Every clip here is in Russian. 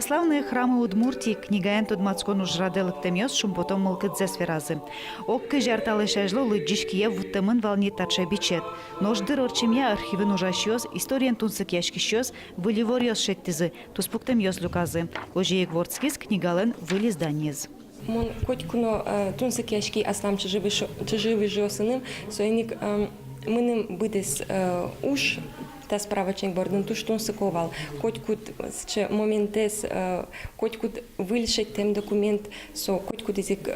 Православные храмы Удмуртии книгаен tudmacкон ужраделык темёс шум потом мылкыдзе сферазы. Оккы жарталы шажлы лыджиш Киев вуттымын волни татша бичет. Нождыр орчемья архивын ужащёс, историен тунсык яшкищёс, выливорьёс шеттизы, туспуктем ёс люказы. Ожеек ворцкиз книгален вылизданьез. Мон хоть куно тунсык яшки аслам чуживый жосыным, соеник мыным бытес уж та справочник борден туш тунсыковал. Хоть кут моментес, хоть кут выльшить тем документ, со хоть кут язык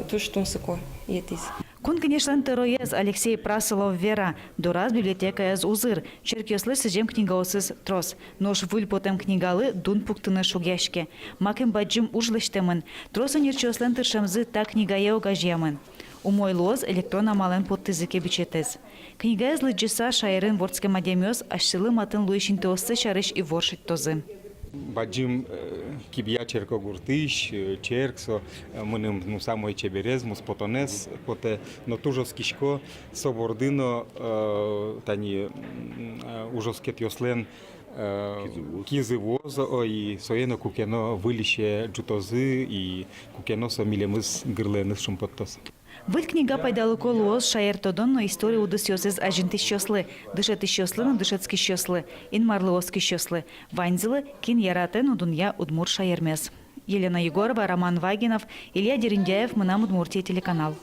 туш тунсыко етис. Кун, конечно, тероез Алексей Прасолов Вера, дураз библиотека из Узыр, черкеслы сижем книгаосыз трос, нож выль потом книгалы дун пуктыны шугяшке. Макем баджим ужлыштемын, тросы нерчеслен тыршамзы та книгае огажьямын. Умой лоз электрон амален под тызыке бичетез. Книга из лыджиса шайрын ворцке мадемёс, ашсылы матын луишин теоссы шарыш и воршить тозы. Баджим кибья черко гуртыш, черксо, мыным ну самой чеберез, муспотонес, поте но тужовскишко, собордино, тани ужоскет йослен, кизы возо и соено кукено вылище джутозы и кукено со милемыз гырленыз шумпоттос. Выль книга пайдалы колуоз шаертодон, но история удысёсыз ажинты щёслы, дышеты щёслы, дышецки щёслы, инмарлыоски щёслы, ванзылы, кин яратен удунья удмур шаермес. Елена Егорова, Роман Вагинов, Илья Дериндяев, Мынам Удмуртия телеканал.